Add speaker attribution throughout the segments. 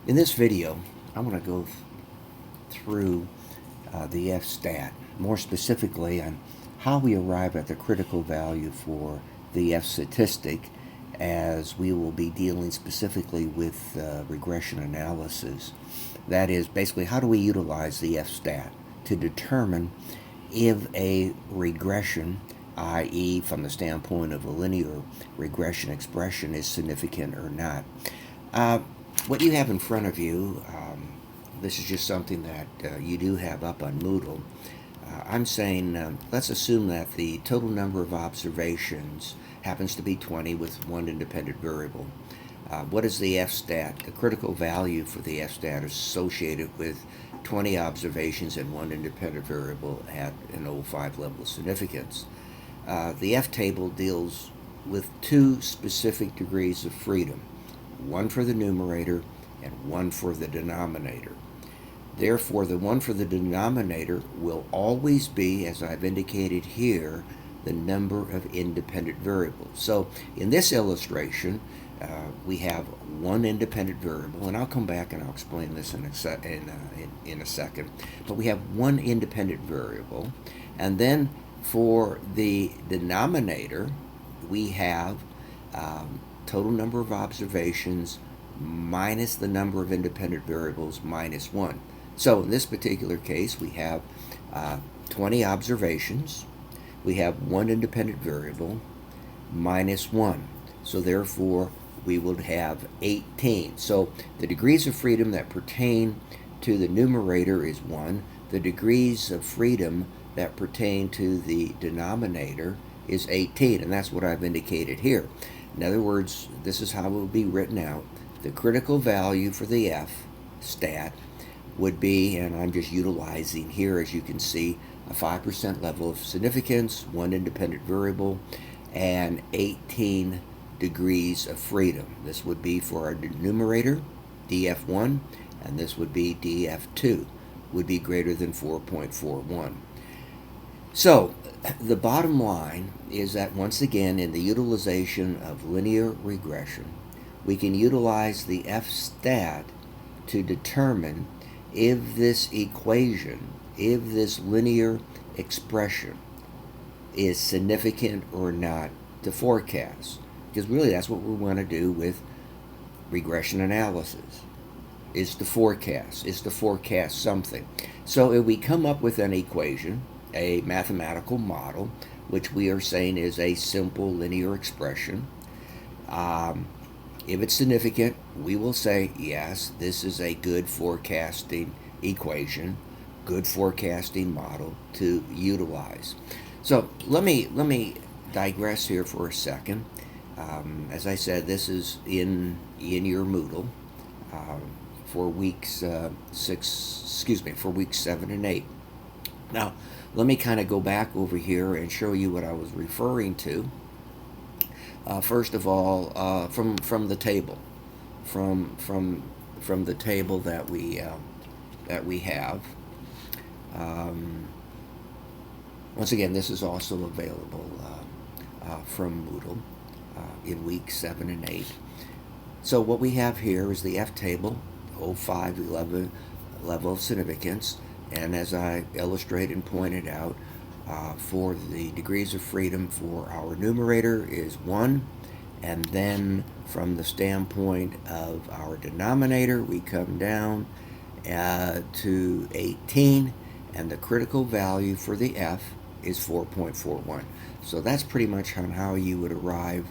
Speaker 1: In this video, I want to go through the F-stat, more specifically on how we arrive at the critical value for the F-statistic, as we will be dealing specifically with regression analysis. That is, basically, how do we utilize the F-stat to determine if a regression, i.e. from the standpoint of a linear regression expression, is significant or not. What you have in front of you, this is just something that you do have up on Moodle. I'm saying, let's assume that the total number of observations happens to be 20 with one independent variable. What is the F-stat? The critical value for the F-stat is associated with 20 observations and one independent variable at an 0.5 level of significance. The F-table deals with two specific degrees of freedom, one for the numerator and one for the denominator. Therefore, the one for the denominator will always be, as I've indicated here, the number of independent variables. So in this illustration, we have one independent variable, and I'll come back and I'll explain this in a second. But we have one independent variable, and then for the denominator, we have total number of observations minus the number of independent variables minus 1. So in this particular case, we have 20 observations. We have one independent variable minus 1. So therefore, we would have 18. So the degrees of freedom that pertain to the numerator is 1. The degrees of freedom that pertain to the denominator is 18, and that's what I've indicated here. In other words, this is how it will be written out. The critical value for the F-stat would be, and I'm just utilizing here, as you can see, a 5% level of significance, one independent variable, and 18 degrees of freedom. This would be for our numerator, df1, and this would be df2, would be greater than 4.41. So the bottom line is that, once again, in the utilization of linear regression, we can utilize the F-stat to determine if this equation, if this linear expression is significant or not to forecast. Because really that's what we want to do with regression analysis, is to forecast something. So if we come up with an equation, a mathematical model, which we are saying is a simple linear expression, if it's significant, we will say, yes, this is a good forecasting equation, good forecasting model to utilize. So let me digress here for a second. As I said, this is in your Moodle for weeks for weeks 7 and 8. Now, let me kind of go back over here and show you what I was referring to. First of all, from the table, from the table that we have. Once again, this is also available from Moodle in weeks 7 and 8. So what we have here is the F table, 05, 11 level of significance, and as I illustrated and pointed out, for the degrees of freedom for our numerator is 1, and then from the standpoint of our denominator, we come down to 18, and the critical value for the F is 4.41. So that's pretty much on how you would arrive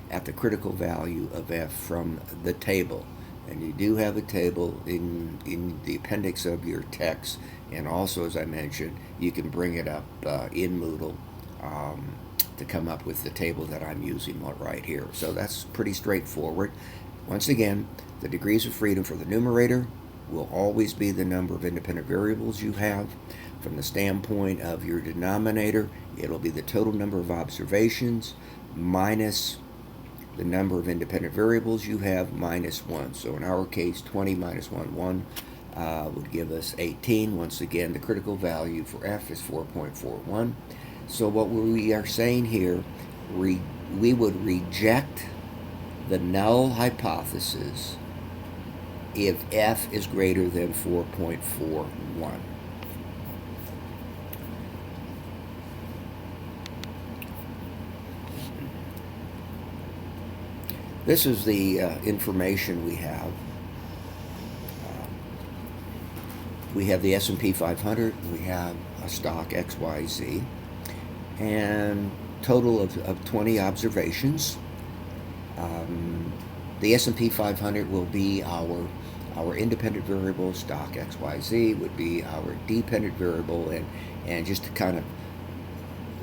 Speaker 1: at the critical value of F from the table. And you do have a table in the appendix of your text, and also, as I mentioned, you can bring it up in Moodle to come up with the table that I'm using right here. So that's pretty straightforward. Once again, the degrees of freedom for the numerator will always be the number of independent variables you have. From the standpoint of your denominator, it'll be the total number of observations minus the number of independent variables you have minus 1. So in our case, 20 minus 1 would give us 18. Once again, the critical value for F is 4.41. So what we are saying here, we would reject the null hypothesis if F is greater than 4.41. This is the information we have. We have the S&P 500, we have a stock XYZ, and total of 20 observations. The S&P 500 will be our independent variable, stock XYZ would be our dependent variable, and just to kind of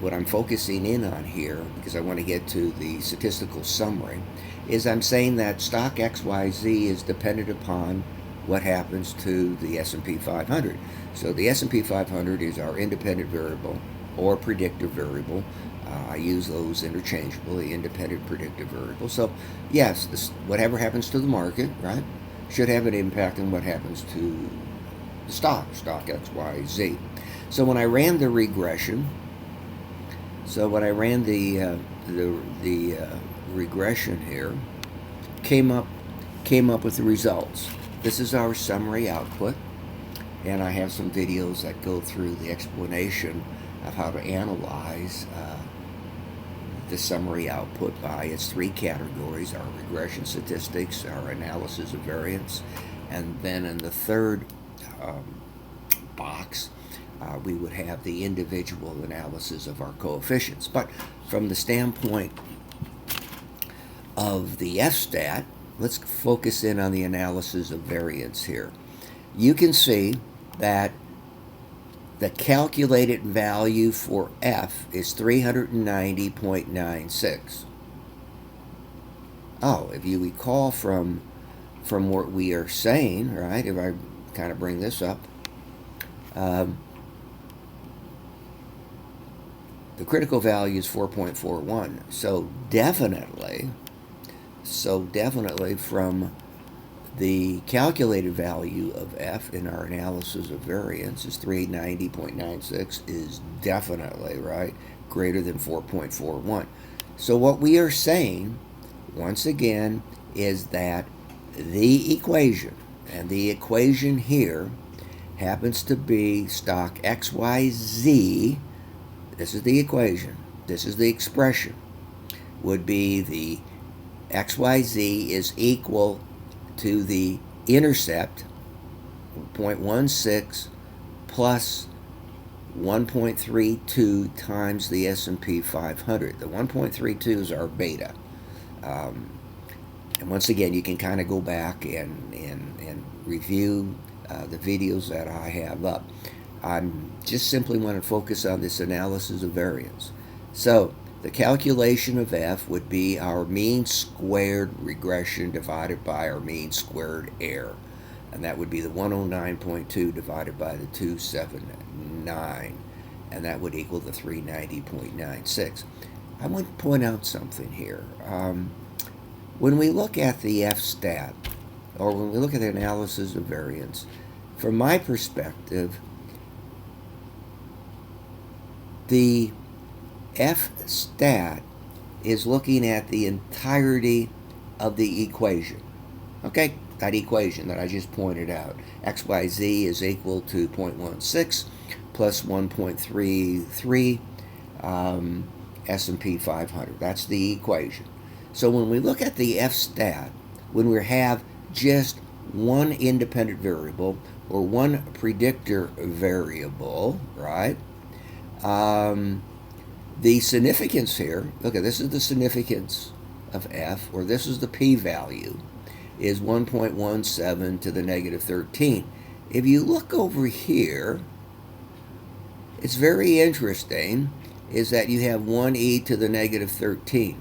Speaker 1: what I'm focusing in on here, because I want to get to the statistical summary, is I'm saying that stock XYZ is dependent upon what happens to the S&P 500. So the S&P 500 is our independent variable or predictive variable. I use those interchangeably, independent predictive variable. So yes, whatever happens to the market, right, should have an impact on what happens to the stock XYZ. So when I ran the regression, the regression here, came up with the results. This is our summary output, and I have some videos that go through the explanation of how to analyze the summary output by its three categories: our regression statistics, our analysis of variance, and then in the third box, we would have the individual analysis of our coefficients. But from the standpoint of the F-stat, let's focus in on the analysis of variance here. You can see that the calculated value for F is 390.96. Oh, if you recall from what we are saying, right, if I kind of bring this up, the critical value is 4.41. So definitely from the calculated value of F in our analysis of variance is 390.96 is definitely, right, greater than 4.41. So what we are saying, once again, is that the equation, and the equation here happens to be stock XYZ, this is the equation, this is the expression, would be the XYZ is equal to the intercept, 0.16 plus 1.32 times the S&P 500. The 1.32 is our beta. And once again, you can kind of go back and review the videos that I have up. I'm just simply want to focus on this analysis of variance. So the calculation of F would be our mean squared regression divided by our mean squared error. And that would be the 109.2 divided by the 279. And that would equal the 390.96. I want to point out something here. When we look at the F-stat, or when we look at the analysis of variance, from my perspective, the F-stat is looking at the entirety of the equation. Okay, that equation that I just pointed out. XYZ is equal to 0.16 plus 1.33 S&P 500. That's the equation. So when we look at the F-stat, when we have just one independent variable or one predictor variable, right? The significance here, look at this is the significance of F, or this is the p-value, is 1.17 to the negative 13. If you look over here, it's very interesting, is that you have 1e to the negative 13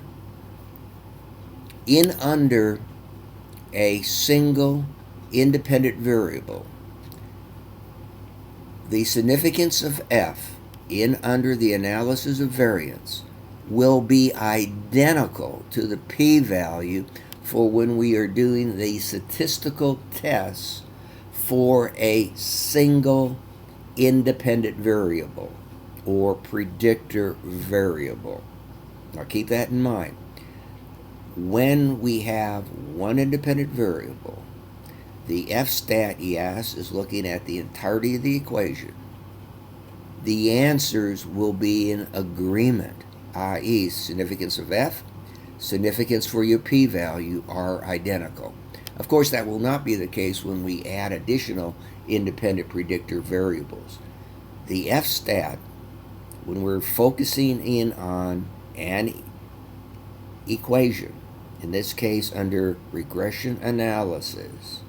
Speaker 1: in under a single independent variable. The significance of F in under the analysis of variance will be identical to the p-value for when we are doing the statistical tests for a single independent variable or predictor variable. Now keep that in mind. When we have one independent variable, The F-stat yes is looking at the entirety of the equation. The answers will be in agreement, i.e. significance of F, significance for your p-value are identical. Of course, that will not be the case when we add additional independent predictor variables. The F-stat, when we're focusing in on an equation, in this case under regression analysis,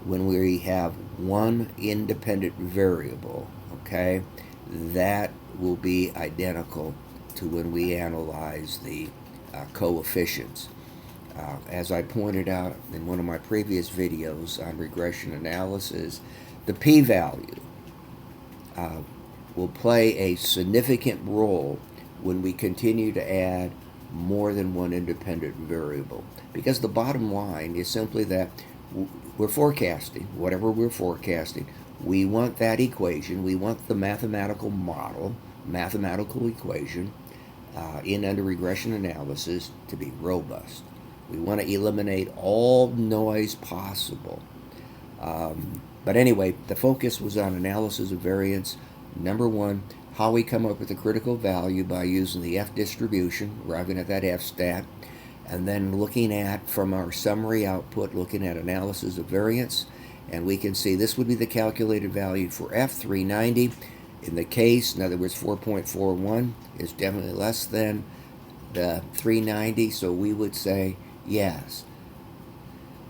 Speaker 1: when we have one independent variable, okay, that will be identical to when we analyze the coefficients. As I pointed out in one of my previous videos on regression analysis, the p-value will play a significant role when we continue to add more than one independent variable. Because the bottom line is simply that we're forecasting, whatever we're forecasting, we want that equation, we want the mathematical model, mathematical equation in under regression analysis to be robust. We want to eliminate all noise possible. But anyway, the focus was on analysis of variance. Number one, how we come up with the critical value by using the F distribution, arriving at that F-stat, and then looking at, from our summary output, looking at analysis of variance, and we can see this would be the calculated value for F, 390. In the case, in other words, 4.41 is definitely less than the 390, so we would say yes.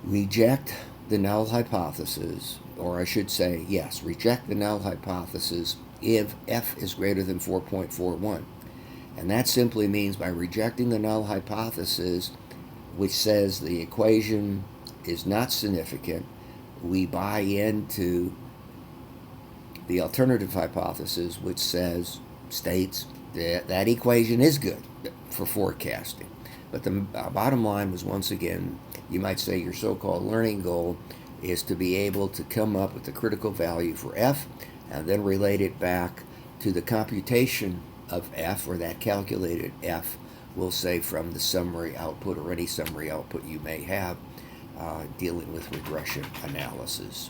Speaker 1: Reject the null hypothesis, or I should say yes, reject the null hypothesis if F is greater than 4.41. And that simply means by rejecting the null hypothesis, which says the equation is not significant, we buy into the alternative hypothesis, which states that that equation is good for forecasting. But the bottom line was, once again, you might say your so-called learning goal is to be able to come up with the critical value for F and then relate it back to the computation of F, or that calculated F, we'll say from the summary output or any summary output you may have dealing with regression analysis.